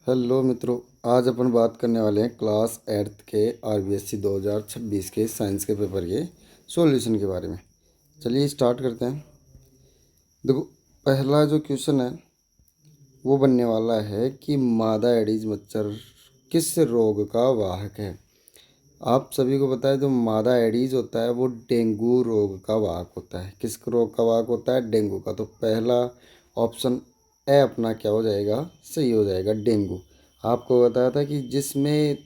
Hello मित्रों, आज अपन बात करने वाले हैं क्लास 8th के आरबीएससी 2026 के साइंस के पेपर के सॉल्यूशन के बारे में। चलिए स्टार्ट करते हैं। देखो, पहला जो क्वेश्चन है वो बनने वाला है कि मादा एडीज मच्छर किस रोग का वाहक है। आप सभी को पता है जो मादा एडीज होता है वो डेंगू रोग का वाहक होता है। किस रोग का वाहक होता है? डेंगू का। तो पहला ऑप्शन ए अपना क्या हो जाएगा? सही हो जाएगा, डेंगू। आपको बताया था कि जिसमें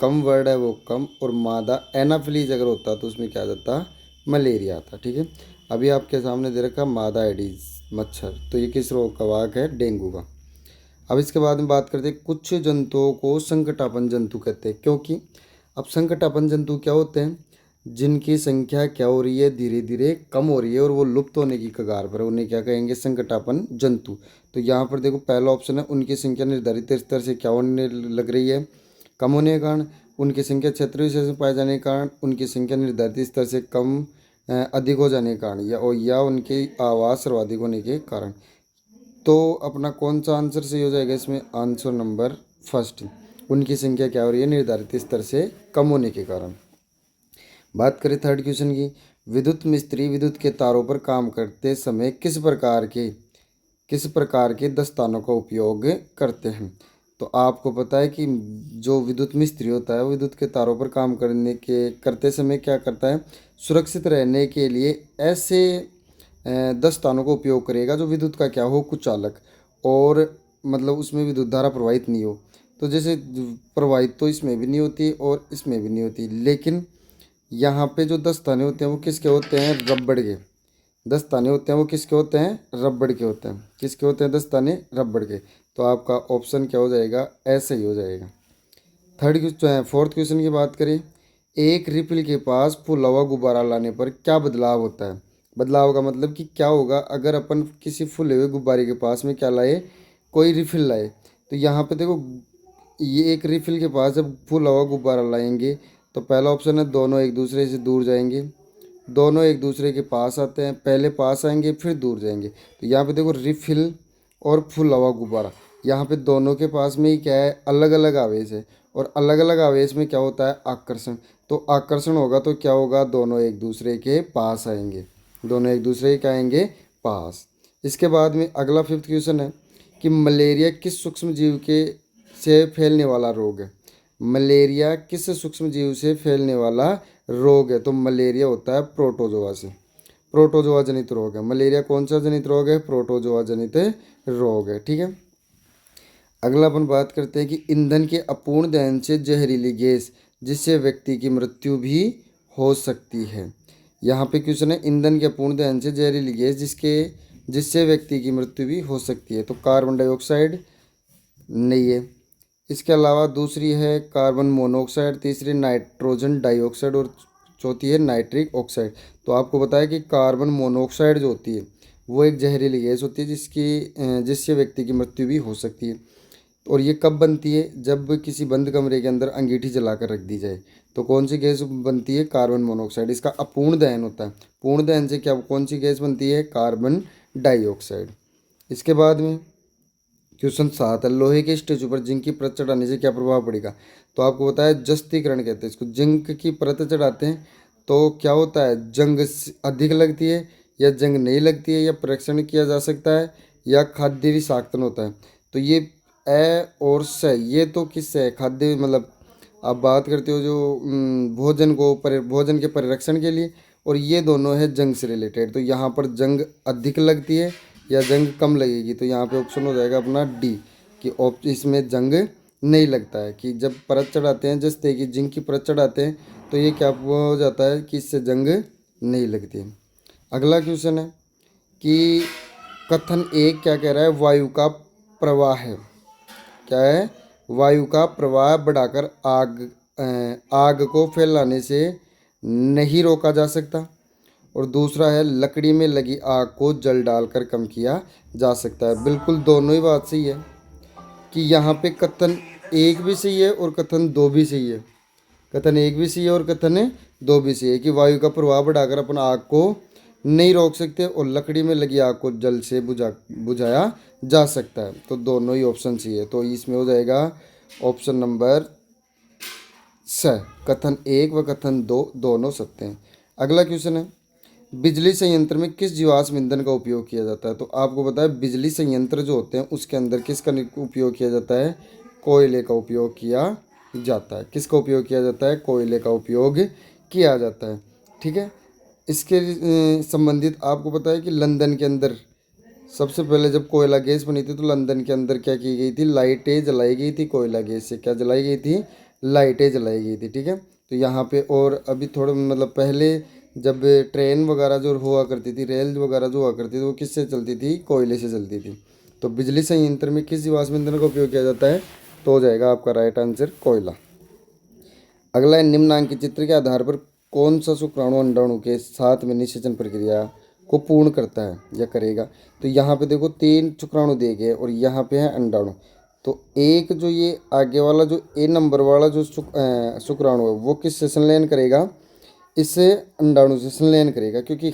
कम वर्ड है वो कम, और मादा एनाफिलीज अगर होता तो उसमें क्या आ जाता? मलेरिया आता। ठीक है, अभी आपके सामने दे रखा मादा एडीज मच्छर, तो ये किस रोग का वाहक है? डेंगू का। अब इसके बाद में बात करते हैं, कुछ जंतुओं को संकटापन जंतु कहते हैं, क्योंकि अब संकटापन जंतु क्या होते हैं? जिनकी संख्या क्या हो रही है? धीरे धीरे कम हो रही है और वो लुप्त होने की कगार पर है, उन्हें क्या कहेंगे? संकटापन जंतु। तो यहाँ पर देखो, पहला ऑप्शन है उनकी संख्या निर्धारित स्तर से क्या होने लग रही है? कम होने के कारण। उनकी संख्या क्षेत्रीय विशेष में पाए जाने के कारण। उनकी संख्या निर्धारित स्तर से कम अधिक हो जाने के कारण, या उनकी आवाज़ सर्वाधिक होने के कारण। तो अपना कौन सा आंसर सही हो जाएगा इसमें? Answer number first. उनकी संख्या क्या हो रही है? निर्धारित स्तर से कम होने के कारण। बात करें थर्ड क्वेश्चन की, विद्युत मिस्त्री विद्युत के तारों पर काम करते समय किस प्रकार के दस्तानों का उपयोग करते हैं? तो आपको पता है कि जो विद्युत मिस्त्री होता है वो विद्युत के तारों पर काम करते समय क्या करता है? सुरक्षित रहने के लिए ऐसे दस्तानों का उपयोग करेगा जो विद्युत का क्या हो? कुचालक, और मतलब उसमें विद्युत धारा प्रवाहित नहीं हो। तो जैसे प्रवाहित तो इसमें भी नहीं होती और इसमें भी नहीं होती, लेकिन यहाँ पे जो दस्ताने होते हैं वो किसके होते हैं? रबड़ के। दस्ताने होते हैं वो किसके होते हैं? रबड़ के होते हैं। किसके होते हैं दस्ताने? रबड़ के। तो आपका ऑप्शन क्या हो जाएगा? ऐसे ही हो जाएगा। फोर्थ क्वेश्चन की बात करें, एक रिफिल के पास फुला हुआ गुब्बारा लाने पर क्या बदलाव होता है? बदलाव का मतलब कि क्या होगा अगर अपन किसी फुले हुए गुब्बारे के पास में क्या लाए? कोई रिफिल लाए। तो यहाँ पे देखो, ये एक रिफिल के पास जब फुला हुआ गुब्बारा लाएंगे तो पहला ऑप्शन है दोनों एक दूसरे से दूर जाएंगे। दोनों एक दूसरे के पास आते हैं, पहले पास आएंगे फिर दूर जाएंगे। तो यहाँ पे देखो, रिफिल और फुला हुआ गुब्बारा, यहाँ पे दोनों के पास में ही क्या है? अलग अलग आवेश है, और अलग अलग आवेश में क्या होता है? आकर्षण। तो आकर्षण होगा तो क्या होगा? दोनों एक दूसरे के पास आएंगे। दोनों एक दूसरे के आएंगे पास। इसके बाद में अगला फिफ्थ क्वेश्चन है कि मलेरिया किस सूक्ष्म जीव के से फैलने वाला रोग है? मलेरिया किस सूक्ष्म जीव से फैलने वाला रोग है? तो मलेरिया होता है प्रोटोजोआ से। प्रोटोजोआ जनित रोग है मलेरिया। कौन सा जनित रोग है? प्रोटोजोआ जनित रोग है। ठीक है, अगला अपन बात करते हैं कि ईंधन के अपूर्ण दहन से जहरीली गैस जिससे व्यक्ति की मृत्यु भी हो सकती है। यहाँ पे क्वेश्चन है, ईंधन के अपूर्ण दहन से जहरीली गैस जिससे व्यक्ति की मृत्यु भी हो सकती है। तो कार्बन डाइऑक्साइड नहीं है। इसके अलावा दूसरी है कार्बन मोनोऑक्साइड, तीसरी नाइट्रोजन डाइऑक्साइड, और चौथी है नाइट्रिक ऑक्साइड। तो आपको बताया कि कार्बन मोनोऑक्साइड जो होती है वो एक जहरीली गैस होती है जिससे व्यक्ति की मृत्यु भी हो सकती है। और ये कब बनती है? जब किसी बंद कमरे के अंदर अंगीठी जलाकर रख दी जाए। तो कौन सी गैस बनती है? Carbon monoxide. इसका अपूर्ण दहन होता है। पूर्ण दहन से क्या कौन सी गैस बनती है? Carbon dioxide. इसके बाद में क्वेश्चन 7 है, लोहे के स्टेचू पर जिंक की परत चढ़ाने से क्या प्रभाव पड़ेगा? तो आपको बताया जस्तीकरण कहते हैं इसको। जिंक की परत चढ़ाते हैं तो क्या होता है? जंग अधिक लगती है, या जंग नहीं लगती है, या परीक्षण किया जा सकता है, या खाद्य विषाक्तन होता है। तो ये ए और स, ये तो किससे है? खाद्य, मतलब आप बात करते हो जो भोजन के परिरक्षण के लिए, और ये दोनों है जंग से रिलेटेड। तो यहाँ पर जंग अधिक लगती है या जंग कम लगेगी? तो यहाँ पे ऑप्शन हो जाएगा अपना डी, कि इसमें जंग नहीं लगता है। कि जब परत चढ़ाते हैं, जैसे कि जिंक की परत चढ़ाते हैं, तो ये क्या हो जाता है कि इससे जंग नहीं लगती है। अगला क्वेश्चन है कि कथन एक क्या कह रहा है? वायु का प्रवाह है। क्या है? वायु का प्रवाह बढ़ाकर आग को फैलाने से नहीं रोका जा सकता। और दूसरा है लकड़ी में लगी आग को जल डालकर कम किया जा सकता है। बिल्कुल दोनों ही बात सही है, कि यहाँ पे कथन एक भी सही है और कथन दो भी सही है। कथन एक भी सही है और कथन दो भी सही है, कि वायु का प्रवाह बढ़ाकर अपन आग को नहीं रोक सकते और लकड़ी में लगी आग को जल से बुझाया जा सकता है। तो दोनों ही ऑप्शन चाहिए, तो इसमें हो जाएगा ऑप्शन नंबर स, कथन 1 व कथन 2 दोनों सत्य हैं। अगला क्वेश्चन है, बिजली संयंत्र में किस जीवाश्म ईंधन का उपयोग किया जाता है? तो आपको पता है बिजली संयंत्र जो होते हैं उसके अंदर किसका उपयोग किया जाता है? कोयले का उपयोग किया जाता है। किसका उपयोग किया जाता है? कोयले का उपयोग किया जाता है। ठीक है। इसके संबंधित आपको पता है कि लंदन के अंदर सबसे पहले जब कोयला गैस बनी थी तो लंदन के अंदर क्या की गई थी? लाइटें जलाई गई थी। कोयला गैस से क्या जलाई गई थी? लाइटें जलाई गई थी। ठीक है। तो यहाँ पे और अभी थोड़ा मतलब पहले जब ट्रेन वगैरह जो हुआ करती थी, रेल वगैरह जो हुआ करती थी, वो किससे चलती थी? कोयले से चलती थी। तो बिजली संयंत्र में किस जीवाश्म ईंधन का उपयोग किया जाता है? तो हो जाएगा आपका राइट आंसर कोयला। अगला है, निम्नांकित चित्र के आधार पर कौन सा शुक्राणु अंडाणु के साथ में निषेचन प्रक्रिया को पूर्ण करता है या करेगा? तो यहाँ पे देखो 3 शुक्राणु दिए गए और यहाँ पे है अंडाणु। तो एक जो ये आगे वाला जो ए नंबर वाला जो शुक्राणु है वो किससे संलयन करेगा? इससे अंडाणु से संलयन करेगा, क्योंकि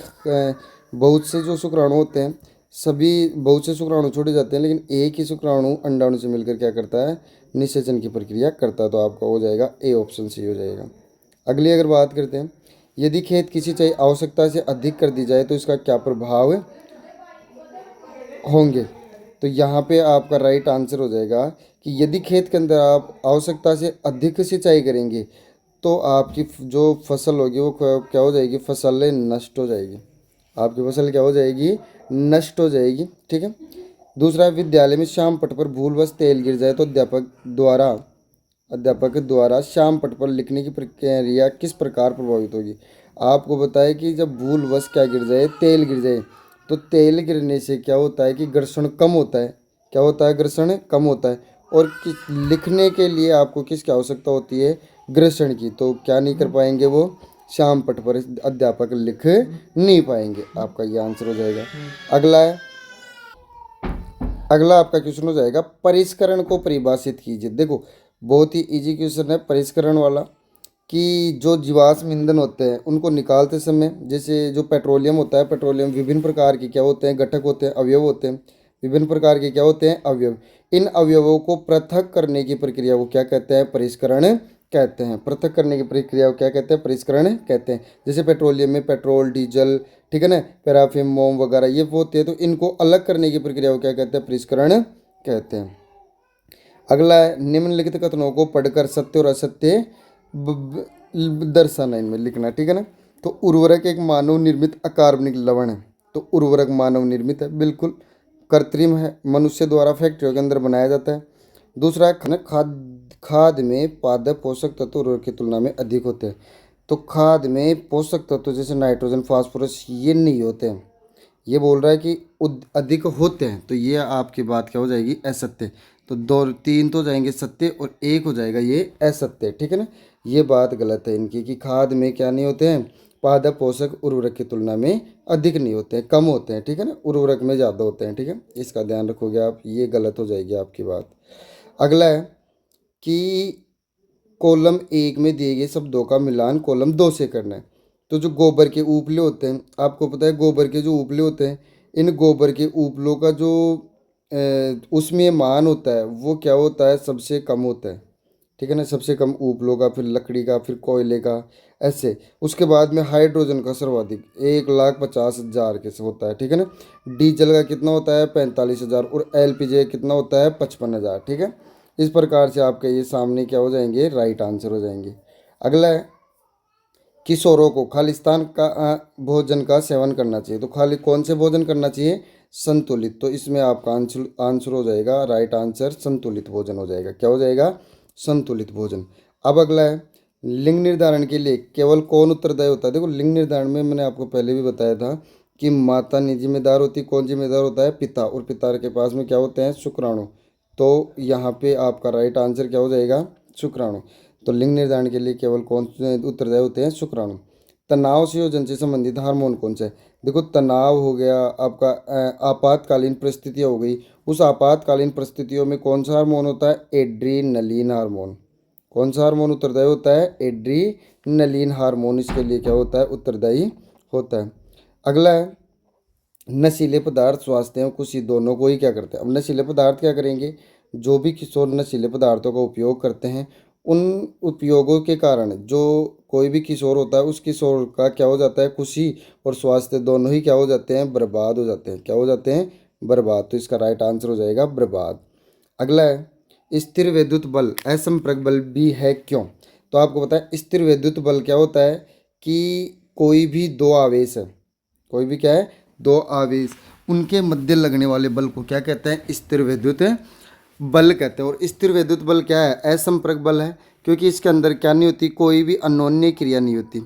बहुत से जो शुक्राणु होते हैं सभी बहुत से शुक्राणु छोड़े जाते हैं, लेकिन एक ही शुक्राणु अंडाणु से मिलकर क्या करता है? निषेचन की प्रक्रिया करता है। तो आपका हो जाएगा ए ऑप्शन सी हो जाएगा। अगली अगर बात करते हैं, यदि खेत की सिंचाई आवश्यकता से अधिक कर दी जाए तो इसका क्या प्रभाव होंगे? तो यहाँ पे आपका राइट आंसर हो जाएगा कि यदि खेत के अंदर आप आवश्यकता से अधिक सिंचाई करेंगे तो आपकी जो फसल होगी वो क्या हो जाएगी? फसल नष्ट हो जाएगी। आपकी फसल क्या हो जाएगी? नष्ट हो जाएगी। ठीक है। दूसरा, विद्यालय में श्याम पट पर भूलवश तेल गिर जाए तो अध्यापक द्वारा श्याम पट पर लिखने की प्रक्रिया किस प्रकार प्रभावित होगी? आपको बताया कि जब भूलवश क्या गिर जाए? तेल गिर जाए। तो तेल गिरने से क्या होता है कि घर्षण कम होता है। क्या होता है? घर्षण कम होता है। और लिखने के लिए आपको किसकी आवश्यकता होती है? घर्षण की। तो क्या नहीं कर पाएंगे वो? श्याम पट पर अध्यापक लिख नहीं पाएंगे। आपका ये आंसर हो जाएगा। अगला है, अगला आपका क्वेश्चन हो जाएगा, परिष्करण को परिभाषित कीजिए। देखो बहुत ही इजी क्वेश्चन है परिष्करण वाला, कि जो जीवाश्म ईंधन होते हैं उनको निकालते समय, जैसे जो पेट्रोलियम होता है, पेट्रोलियम विभिन्न प्रकार के क्या होते हैं? घटक होते हैं, अवयव होते हैं। विभिन्न प्रकार के क्या होते हैं? अवयव। इन अवयवों को पृथक करने की प्रक्रिया को क्या कहते हैं? परिष्करण कहते हैं। पृथक करने की प्रक्रिया को क्या कहते हैं? परिष्करण कहते हैं। जैसे पेट्रोलियम में पेट्रोल, डीजल, ठीक है ना, पैराफिन, मोम वगैरह ये होते हैं, तो इनको अलग करने की प्रक्रिया को क्या कहते हैं? परिष्करण कहते हैं। अगला है, निम्नलिखित कथनों को पढ़कर सत्य और असत्य दर्शाना, इनमें लिखना। ठीक है ना। तो उर्वरक एक मानव निर्मित अकार्बनिक लवण है। तो उर्वरक मानव निर्मित है, बिल्कुल कृत्रिम है, मनुष्य द्वारा फैक्ट्रियों के अंदर बनाया जाता है। दूसरा है, खाद में पादप पोषक तत्व उर्वरक की तुलना में अधिक होते हैं। तो खाद में पोषक तत्व जैसे नाइट्रोजन, फास्फोरस ये नहीं होते हैं। ये बोल रहा है कि अधिक होते हैं, तो ये आपकी बात क्या हो जाएगी? असत्य। तो 2 3 तो जाएंगे सत्य और एक हो जाएगा ये असत्य। ठीक है ना। ये बात गलत है इनकी कि खाद में क्या नहीं होते हैं? पादप पोषक उर्वरक की तुलना में अधिक नहीं होते हैं, कम होते हैं। ठीक है ना। उर्वरक में ज़्यादा होते हैं। ठीक है, इसका ध्यान रखोगे आप, ये गलत हो जाएगी आपकी बात। अगला है कि कॉलम 1 में दिए गए शब्दों का मिलान कॉलम 2 से करना है। तो जो गोबर के उपले होते हैं, आपको पता है गोबर के जो उपले होते हैं, इन गोबर के उपलों का जो उसमें मान होता है वो क्या होता है? सबसे कम होता है। ठीक है ना। सबसे कम उपलों का, फिर लकड़ी का, फिर कोयले का, ऐसे। उसके बाद में हाइड्रोजन का सर्वाधिक 1,50,000 के से होता है। ठीक है ना। डीजल का कितना होता है? 45,000। और एलपीजी कितना होता है? 55,000। ठीक है। इस प्रकार से आपके ये सामने क्या हो जाएंगे? राइट आंसर हो जाएंगे। अगला है, किशोरों को खालिस्तान का भोजन का सेवन करना चाहिए। तो खाली कौन से भोजन करना चाहिए? संतुलित। तो इसमें आपका आंसर आंसर हो जाएगा, राइट आंसर संतुलित भोजन हो जाएगा। क्या हो जाएगा? संतुलित भोजन। अब अगला है, लिंग निर्धारण के लिए केवल कौन उत्तरदायी होता है? देखो लिंग निर्धारण में मैंने आपको पहले भी बताया था कि माता नहीं जिम्मेदार होती, कौन जिम्मेदार होता है? पिता। और पिता के पास में क्या होते हैं? शुक्राणु। तो यहाँ पे आपका राइट आंसर क्या हो जाएगा? शुक्राणु। तो लिंग निर्धारण के लिए केवल कौन से उत्तरदायी होते हैं? शुक्राणु। तनाव संयोजन से संबंधित हार्मोन कौन सा है? देखो तनाव हो गया आपका, आपातकालीन परिस्थितियाँ हो गई, उस आपातकालीन परिस्थितियों में कौन सा हार्मोन होता है? Adrenaline hormone. कौन सा हार्मोन उत्तरदायी होता है? एड्रीनलिन हार्मोन इसके लिए क्या होता है? उत्तरदायी होता है। अगला है, नशीले पदार्थ स्वास्थ्य एवं खुशी दोनों को ही क्या करते हैं। अब नशीले पदार्थ क्या करेंगे, जो भी किशोर नशीले पदार्थों का उपयोग करते हैं उन उपयोगों के कारण जो कोई भी किशोर होता है उस किशोर का क्या हो जाता है, खुशी और स्वास्थ्य दोनों ही क्या हो जाते हैं, बर्बाद हो जाते हैं। क्या हो जाते हैं, बर्बाद। तो इसका राइट आंसर हो जाएगा बर्बाद। अगला है स्थिर विद्युत बल असंपर्क बल भी है क्यों। तो आपको पता है स्थिर विद्युत बल क्या होता है कि कोई भी दो आवेश है, कोई भी क्या है, दो आवेश, उनके मध्य लगने वाले बल को क्या कहते हैं, स्थिर विद्युत बल कहते हैं। और स्थिर विद्युत बल क्या है, असंपर्क बल है, क्योंकि इसके अंदर क्या नहीं होती, कोई भी अन्योन्य क्रिया नहीं होती।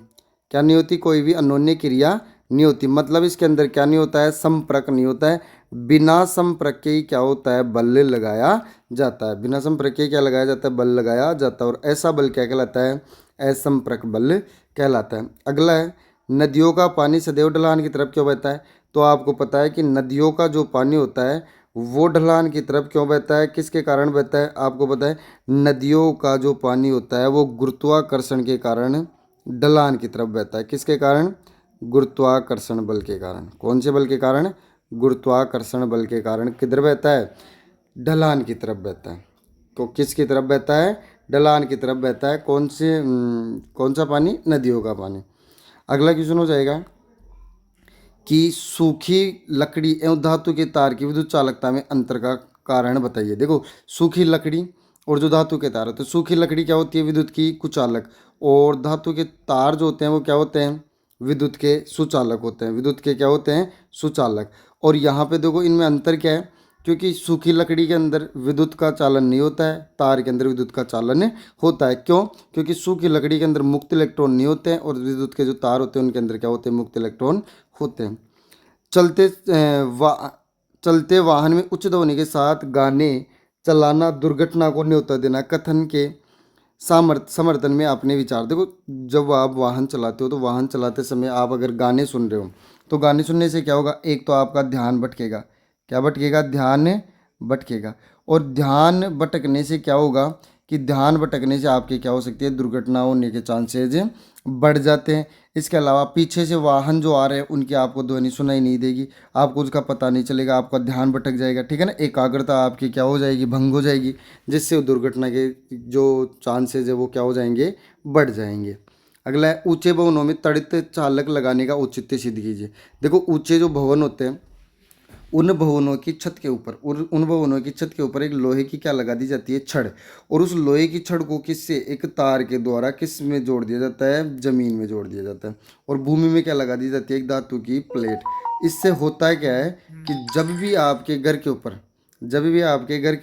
क्या नहीं होती, कोई भी अन्योन्य क्रिया नहीं होती। मतलब इसके अंदर क्या नहीं होता है, संपर्क नहीं होता है। बिना संपर्क के ही क्या होता है, बल लगाया जाता है। बिना संपर्क के क्या लगाया जाता है, बल लगाया जाता है। और ऐसा बल क्या कहलाता है, असंपर्क बल कहलाता है। अगला है नदियों का पानी सदैव ढलान की तरफ क्यों बहता है। तो आपको पता है कि नदियों का जो पानी होता है वो ढलान की तरफ क्यों बहता है, किसके कारण बहता है। आपको पता है नदियों का जो पानी होता है वो गुरुत्वाकर्षण के कारण ढलान की तरफ बहता है। किसके कारण, गुरुत्वाकर्षण बल के कारण। कौन से बल के कारण, गुरुत्वाकर्षण बल के कारण किधर बहता है, ढलान की तरफ बहता है। तो किसकी तरफ बहता है, ढलान की तरफ बहता है। कौन सा पानी, नदियों का पानी। अगला क्वेश्चन हो जाएगा कि सूखी लकड़ी एवं धातु के तार की विद्युत चालकता में अंतर का कारण बताइए। देखो सूखी लकड़ी और जो धातु के तार होते हैं, सूखी लकड़ी क्या होती है, विद्युत की कुचालक, और धातु के तार जो होते हैं वो क्या होते हैं, विद्युत के सुचालक होते हैं। विद्युत के क्या होते हैं, सुचालक। और यहाँ पे देखो इनमें अंतर क्या है, क्योंकि सूखी लकड़ी के अंदर विद्युत का चालन नहीं होता है, तार के अंदर विद्युत का चालन होता है। क्यों, क्योंकि सूखी लकड़ी के अंदर मुक्त इलेक्ट्रॉन नहीं होते हैं और विद्युत के जो तार होते हैं उनके अंदर क्या होते हैं, मुक्त इलेक्ट्रॉन होते हैं। चलते चलते वाहन में उच्च ध्वनि के साथ गाने चलाना दुर्घटना को न्योता देना कथन के समर्थन में अपने विचार। देखो जब आप वाहन चलाते हो तो वाहन चलाते समय आप अगर गाने सुन रहे हो तो गाने सुनने से क्या होगा, एक तो आपका ध्यान भटकेगा। क्या भटकेगा, ध्यान भटकेगा। और ध्यान भटकने से क्या होगा कि ध्यान भटकने से आपकी क्या हो सकती है, दुर्घटना होने के चांसेज बढ़ जाते हैं। इसके अलावा पीछे से वाहन जो आ रहे हैं उनकी आपको ध्वनि सुनाई नहीं देगी, आपको उसका पता नहीं चलेगा, आपका ध्यान भटक जाएगा, ठीक है ना। एकाग्रता आपकी क्या हो जाएगी, भंग हो जाएगी, जिससे दुर्घटना के जो चांसेज है वो क्या हो जाएंगे, बढ़ जाएंगे। अगला है ऊंचे भवनों में तड़ित चालक लगाने का औचित्य सिद्ध कीजिए। देखो ऊंचे जो भवन होते हैं उन भवनों की छत के ऊपर, और उन भवनों की छत के ऊपर एक लोहे की क्या लगा दी जाती है, छड़। और उस लोहे की छड़ को किससे, एक तार के द्वारा किस में जोड़ दिया जाता है, जमीन में जोड़ दिया जाता है। और भूमि में क्या लगा दी जाती है, एक धातु की प्लेट। इससे होता है क्या है कि जब भी आपके घर के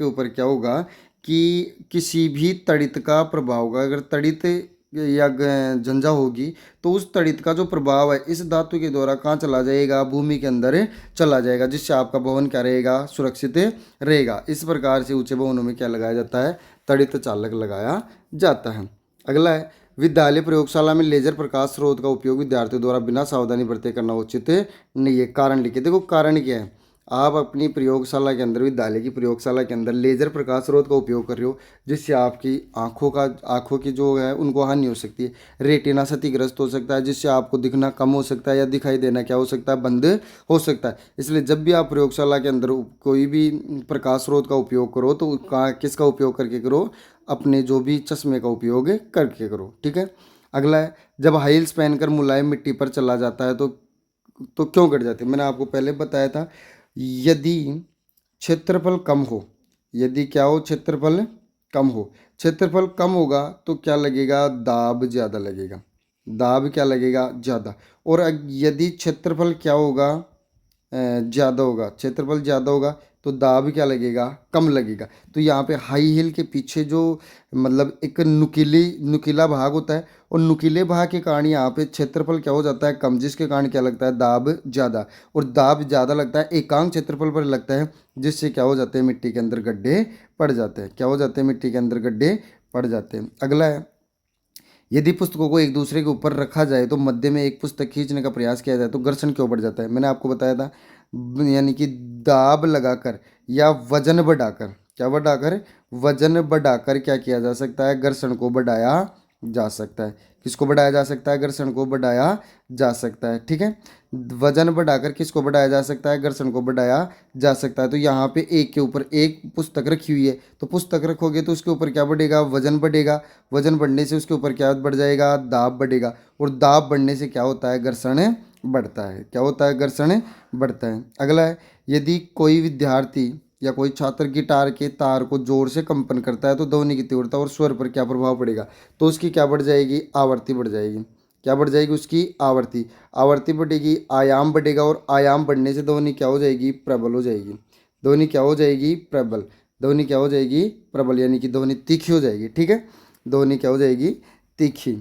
ऊपर, क्या होगा कि किसी भी तड़ित का प्रभाव होगा, अगर तड़ित या झंझा होगी तो उस तड़ित का जो प्रभाव है इस धातु के द्वारा कहाँ चला जाएगा, भूमि के अंदर चला जाएगा, जिससे आपका भवन क्या रहेगा, सुरक्षित रहेगा। इस प्रकार से ऊंचे भवनों में क्या लगाया जाता है, तड़ित चालक लगाया जाता है। अगला है विद्यालय प्रयोगशाला में लेजर प्रकाश स्रोत का उपयोग विद्यार्थियों द्वारा बिना सावधानी बरते करना उचित नहीं है। कारण लिखिए। देखो कारण क्या है, आप अपनी प्रयोगशाला के अंदर, विद्यालय की प्रयोगशाला के अंदर लेजर प्रकाश स्रोत का उपयोग कर रहे हो, जिससे आपकी आंखों की जो है उनको हानि हो सकती है। रेटिना क्षतिग्रस्त हो सकता है, जिससे आपको दिखना कम हो सकता है या दिखाई देना क्या हो सकता है, बंद हो सकता है। इसलिए जब भी आप प्रयोगशाला के अंदर कोई भी प्रकाश स्रोत का उपयोग करो तो किसका उपयोग करके करो, अपने जो भी चश्मे का उपयोग करके करो, ठीक है। अगला है जब हाइल्स पहनकर मुलायम मिट्टी पर चला जाता है तो क्यों कट जाती है। मैंने आपको पहले बताया था, यदि क्षेत्रफल कम हो, यदि क्या हो, क्षेत्रफल कम हो, क्षेत्रफल कम होगा तो क्या लगेगा, दाब ज़्यादा लगेगा, दाब क्या लगेगा, ज़्यादा। और यदि क्षेत्रफल क्या होगा, ज़्यादा होगा, क्षेत्रफल ज़्यादा होगा तो दाब क्या लगेगा, कम लगेगा। तो यहाँ पे हाई हिल के पीछे जो मतलब एक नुकीला भाग होता है, और नुकीले भाग के कारण यहाँ पे क्षेत्रफल क्या हो जाता है, कम, जिसके कारण क्या लगता है, दाब ज़्यादा। और दाब ज़्यादा लगता है एकांक क्षेत्रफल पर लगता है, जिससे क्या हो जाते हैं, मिट्टी के अंदर गड्ढे पड़ जाते हैं। क्या हो जाते हैं, मिट्टी के अंदर गड्ढे पड़ जाते हैं। अगला है यदि पुस्तकों को एक दूसरे के ऊपर रखा जाए तो मध्य में एक पुस्तक खींचने का प्रयास किया जाए तो घर्षण क्यों बढ़ जाता है। मैंने आपको बताया था, यानी कि दाब लगाकर या वजन बढ़ाकर, क्या बढ़ाकर, वजन बढ़ाकर क्या किया जा सकता है, घर्षण को बढ़ाया जा सकता है। किसको बढ़ाया जा सकता है, घर्षण को बढ़ाया जा सकता है, ठीक है। वजन बढ़ाकर किसको बढ़ाया जा सकता है, घर्षण को बढ़ाया जा सकता है। तो यहाँ पे एक के ऊपर एक पुस्तक रखी हुई है, तो पुस्तक रखोगे तो उसके ऊपर क्या बढ़ेगा, वजन बढ़ेगा। वजन बढ़ने से उसके ऊपर क्या बढ़ जाएगा, दाब बढ़ेगा। और दाब बढ़ने से क्या होता है, घर्षण बढ़ता है। क्या होता है, घर्षण बढ़ता है। अगला है, यदि कोई विद्यार्थी या कोई छात्र गिटार के तार को जोर से कंपन करता है तो ध्वनि की तीव्रता और स्वर पर क्या प्रभाव पड़ेगा। तो उसकी क्या बढ़ जाएगी, आवृत्ति बढ़ जाएगी। क्या बढ़ जाएगी, उसकी आवृत्ति। आवृत्ति बढ़ेगी, आयाम बढ़ेगा, और आयाम बढ़ने से ध्वनि क्या हो जाएगी, प्रबल हो जाएगी। ध्वनि क्या हो जाएगी, प्रबल। ध्वनि क्या हो जाएगी, प्रबल, यानी कि ध्वनि तीखी हो जाएगी। ठीक है, ध्वनि क्या हो जाएगी, तीखी।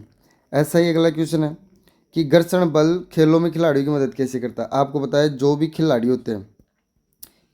ऐसा ही अगला क्वेश्चन है कि घर्षण बल खेलों में खिलाड़ियों की मदद कैसे करता है। आपको पता है, जो भी खिलाड़ी होते हैं,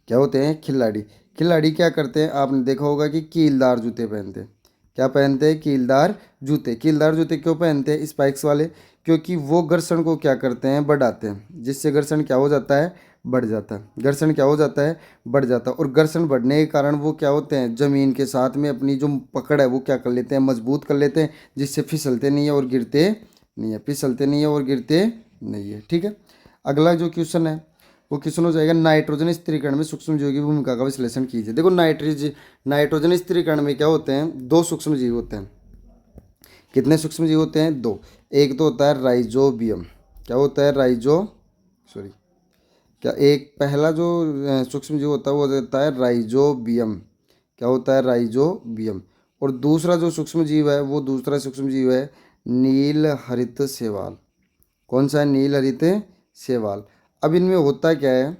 क्या होते हैं, खिलाड़ी। खिलाड़ी क्या करते हैं, आपने देखा होगा कि कीलदार जूते पहनते हैं। क्या पहनते हैं, कीलदार जूते। कीलदार जूते क्यों पहनते हैं, स्पाइक्स वाले, क्योंकि वो घर्षण को क्या करते हैं, बढ़ाते हैं, जिससे घर्षण क्या हो जाता है, बढ़ जाता है। घर्षण क्या हो जाता है, बढ़ जाता है। और घर्षण बढ़ने के कारण वो क्या होते हैं, ज़मीन के साथ में अपनी जो पकड़ है वो क्या कर लेते हैं, मजबूत कर लेते हैं, जिससे फिसलते नहीं है और गिरते नहीं है, फिसलते नहीं है और गिरते नहीं है। ठीक है, अगला जो क्वेश्चन है वो क्वेश्चन हो जाएगा, नाइट्रोजन स्थिरीकरण में सूक्ष्म जीवों की भूमिका का विश्लेषण कीजिए। देखो, नाइट्रोजन स्थिरीकरण में क्या होते हैं, दो सूक्ष्म जीव होते हैं। कितने सूक्ष्म जीव होते हैं, दो। एक तो होता है राइजोबियम। क्या होता है, सॉरी, क्या एक पहला जो सूक्ष्म जीव होता है वो होता है राइजोबियम। क्या होता है, राइजोबियम। और दूसरा जो सूक्ष्म जीव है, वो दूसरा सूक्ष्म जीव है नील हरित शैवाल। कौन सा है, नील हरित शैवाल। अब इनमें होता क्या है,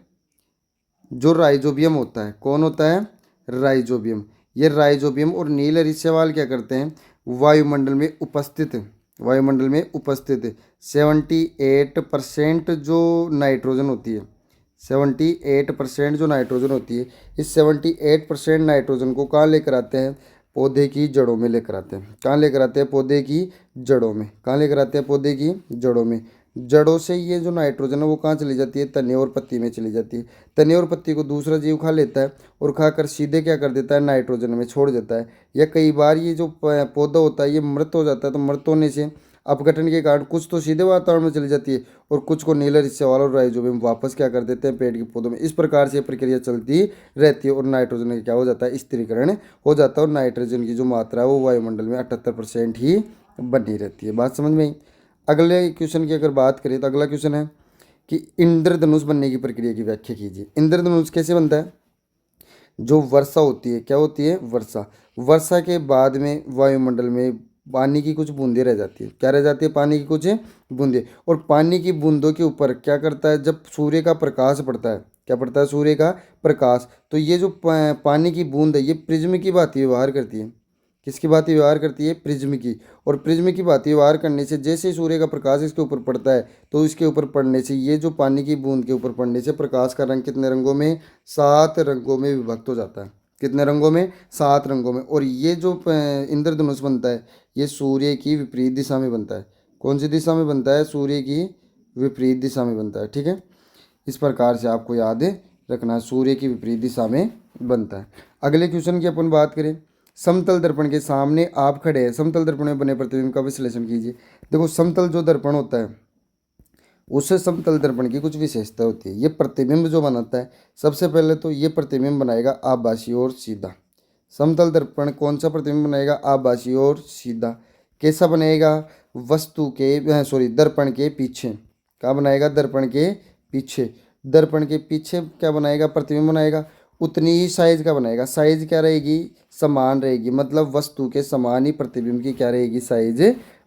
जो राइजोबियम होता है, कौन होता है, राइजोबियम। ये राइजोबियम और नील हरित शैवाल क्या करते हैं, वायुमंडल में उपस्थित 78% जो नाइट्रोजन होती है, 78% जो नाइट्रोजन होती है, इस 78% नाइट्रोजन को कहाँ लेकर आते हैं, पौधे की जड़ों में लेकर आते हैं। कहाँ लेकर आते हैं, पौधे की जड़ों में। कहाँ लेकर आते हैं, पौधे की जड़ों में। जड़ों से ये जो नाइट्रोजन है वो कहाँ चली जाती है, तने और पत्ती में चली जाती है। तने और पत्ती को दूसरा जीव खा लेता है और खाकर सीधे क्या कर देता है, नाइट्रोजन में छोड़ देता है। या कई बार ये जो पौधा होता है ये मृत हो जाता है, तो मृत होने से अपघटन के कारण कुछ तो सीधे वातावरण में चली जाती है और कुछ को नीलर हिस्से वाला और राइजोबियम वापस क्या कर देते हैं, पेड़ के पौधों में। इस प्रकार से प्रक्रिया चलती रहती है और नाइट्रोजन का क्या हो जाता है, स्थिरीकरण हो जाता है। और नाइट्रोजन की जो मात्रा है वो वायुमंडल में 78% ही बनी रहती है। बात समझ में आई। अगले क्वेश्चन की अगर बात करें तो अगला क्वेश्चन है कि इंद्रधनुष बनने की प्रक्रिया की व्याख्या कीजिए। इंद्रधनुष कैसे बनता है, जो वर्षा होती है, क्या होती है, वर्षा। वर्षा के बाद में वायुमंडल में पानी की कुछ बूंदें रह जाती है। क्या रह जाती है, पानी की कुछ बूंदें। और पानी की बूंदों के ऊपर क्या करता है, जब सूर्य का प्रकाश पड़ता है, क्या पड़ता है, सूर्य का प्रकाश, तो ये जो पानी की बूंद है ये प्रिज्म की भांति व्यवहार करती है। किसकी भांति व्यवहार करती है, प्रिज्म की। और प्रिज्म की भांति व्यवहार करने से जैसे ही सूर्य का प्रकाश इसके ऊपर पड़ता है तो इसके ऊपर पड़ने से ये जो पानी की बूंद के ऊपर पड़ने से प्रकाश का रंग कितने रंगों में, 7 रंगों में विभक्त हो जाता है। कितने रंगों में, 7 रंगों में। और ये जो इंद्रधनुष बनता है ये सूर्य की विपरीत दिशा में बनता है। कौन सी दिशा में बनता है, सूर्य की विपरीत दिशा में बनता है। ठीक है, इस प्रकार से आपको याद रखना है, सूर्य की विपरीत दिशा में बनता है। अगले क्वेश्चन की अपन बात करें, समतल दर्पण के सामने आप खड़े हैं, समतल दर्पण में बने प्रतिबिंब का विश्लेषण कीजिए। देखो, समतल जो दर्पण होता है उससे समतल दर्पण की कुछ विशेषता होती है। ये प्रतिबिंब जो बनाता है, सबसे पहले तो ये प्रतिबिंब बनाएगा आभासी और सीधा। समतल दर्पण कौन सा प्रतिबिंब बनाएगा, आभासी और सीधा। कैसा बनेगा, वस्तु के सॉरी दर्पण के पीछे। क्या बनाएगा, दर्पण के पीछे। दर्पण के पीछे क्या बनाएगा, प्रतिबिंब बनाएगा। उतनी ही साइज का बनाएगा। साइज क्या रहेगी, समान रहेगी, मतलब वस्तु के समान ही प्रतिबिंब की क्या रहेगी, साइज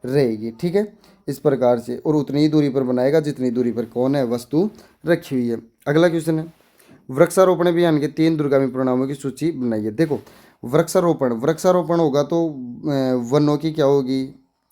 रहेगी। ठीक है, इस प्रकार से। और उतनी ही दूरी पर बनाएगा जितनी दूरी पर कौन है, वस्तु रखी हुई है। अगला क्वेश्चन है, वृक्षारोपण अभियान के 3 दूरगामी परिणामों की सूची बनाइए। देखो, वृक्षारोपण होगा तो वनों की क्या होगी,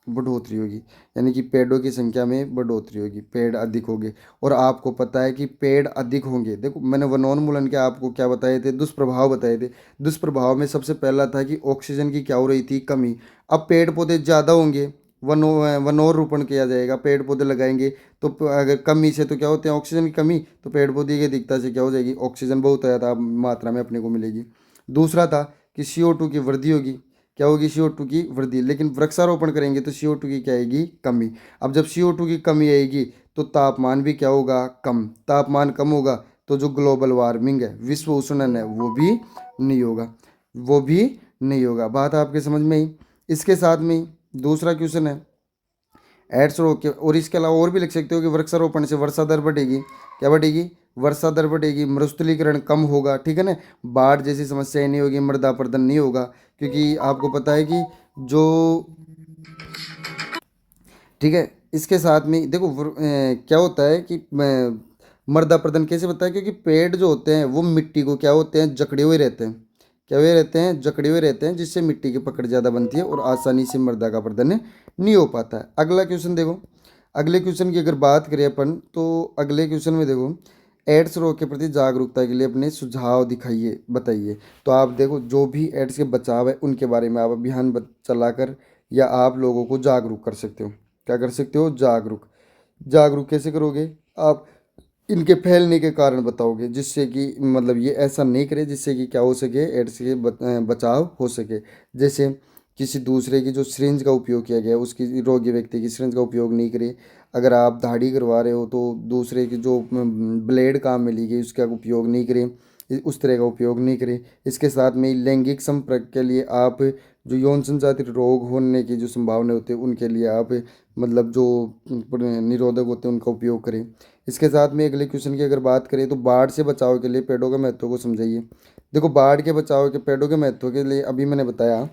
बढ़ोतरी होगी, यानी कि पेड़ों की संख्या में बढ़ोतरी होगी, पेड़ अधिक होंगे। और आपको पता है कि पेड़ अधिक होंगे, देखो मैंने वनोन्मूलन के आपको क्या बताए थे, दुष्प्रभाव बताए थे। दुष्प्रभाव में सबसे पहला था कि ऑक्सीजन की क्या हो रही थी, कमी। अब पेड़ पौधे ज़्यादा होंगे, वनोरोपण किया जाएगा, पेड़ पौधे लगाएंगे, तो अगर कमी से तो क्या होते हैं, ऑक्सीजन की कमी, तो पेड़ पौधे की अधिकता से क्या हो जाएगी, ऑक्सीजन बहुत ज़्यादा मात्रा में अपने को मिलेगी। दूसरा था कि CO2 की वृद्धि होगी। क्या होगी, CO2 की वृद्धि। लेकिन वृक्षारोपण करेंगे तो CO2 की क्या आएगी, कमी। अब जब CO2 की कमी आएगी तो तापमान भी क्या होगा, कम। तापमान कम होगा तो जो ग्लोबल वार्मिंग है, विश्व उष्णन है, वो भी नहीं होगा, वो भी नहीं होगा। बात आपके समझ में आई। इसके साथ में ही दूसरा क्वेश्चन है, एड्स रोक के, और इसके अलावा और भी लिख सकते हो कि वृक्षारोपण से वर्षा दर बढ़ेगी। क्या बढ़ेगी, वर्षा दर बढ़ेगी, मरुस्थलीकरण कम होगा, ठीक है ना, बाढ़ जैसी समस्याएं नहीं होगी, मृदा अपरदन नहीं होगा। क्योंकि आपको पता है कि जो, ठीक है, इसके साथ में देखो क्या होता है कि मृदा अपरदन कैसे होता है, क्योंकि पेड़ जो होते हैं वो मिट्टी को क्या होते हैं, जकड़े हुए रहते हैं। क्या हुए रहते हैं, जकड़े हुए रहते हैं, जिससे मिट्टी की पकड़ ज़्यादा बनती है और आसानी से मृदा का अपरदन नहीं हो पाता है। अगला क्वेश्चन देखो, अगले क्वेश्चन की अगर बात करें अपन, तो अगले क्वेश्चन में देखो, एड्स रोग के प्रति जागरूकता के लिए अपने सुझाव दिखाइए, बताइए। तो आप देखो, जो भी एड्स के बचाव है उनके बारे में आप अभियान चलाकर या आप लोगों को जागरूक कर सकते हो। क्या कर सकते हो, जागरूक। जागरूक कैसे करोगे आप, इनके फैलने के कारण बताओगे, जिससे कि मतलब ये ऐसा नहीं करे, जिससे कि क्या हो सके, एड्स के बचाव हो सके। जैसे किसी दूसरे की जो सिरिंज का उपयोग किया गया है, उसकी रोगी व्यक्ति की सिरिंज का उपयोग नहीं करे। अगर आप दाढ़ी करवा रहे हो तो दूसरे की जो ब्लेड काम में ली गई उसका उपयोग नहीं करें, उस तरह का उपयोग नहीं करें। इसके साथ में लैंगिक संपर्क के लिए आप जो यौन संचालित रोग होने की जो संभावना होती है उनके लिए आप मतलब जो निरोधक होते हैं उनका उपयोग करें। इसके साथ में अगले क्वेश्चन की अगर बात करें तो बाढ़ से बचाव के लिए पेड़ों के महत्व को समझाइए। देखो, बाढ़ के बचाव के पेड़ों के महत्व के लिए अभी मैंने बताया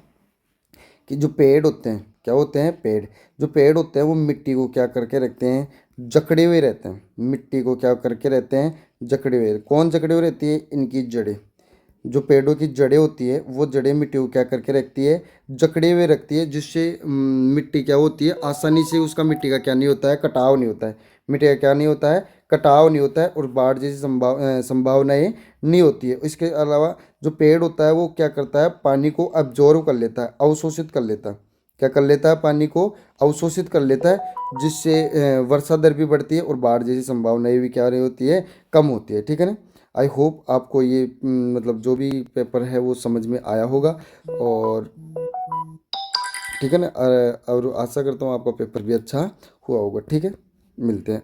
कि जो पेड़ होते हैं, क्या होते हैं, पेड़, जो पेड़ होते हैं वो मिट्टी को क्या करके रखते हैं, जकड़े हुए रहते हैं। मिट्टी को क्या करके रहते हैं, जकड़े हुए। कौन जकड़े हुए रहती है, इनकी जड़ें। जो पेड़ों की जड़ें होती है वो जड़ें मिट्टी को क्या करके रखती है, जकड़े हुए रखती है, जिससे मिट्टी क्या होती है, आसानी से उसका मिट्टी का क्या नहीं होता है, कटाव नहीं होता है। मिट्टी का क्या नहीं होता है, कटाव नहीं होता है, और बाढ़ जैसी संभावनाएं नहीं होती है। इसके अलावा जो पेड़ होता है वो क्या करता है, पानी को अब्जॉर्व कर लेता है, अवशोषित कर लेता है। क्या कर लेता है, पानी को अवशोषित कर लेता है, जिससे वर्षा दर भी बढ़ती है और बाढ़ जैसी संभावनाएं भी क्या रही होती है, कम होती है। ठीक है ना। आई होप आपको ये मतलब जो भी पेपर है वो समझ में आया होगा, और ठीक है ना, और आशा करता हूँ आपका पेपर भी अच्छा हुआ होगा। ठीक है, मिलते हैं।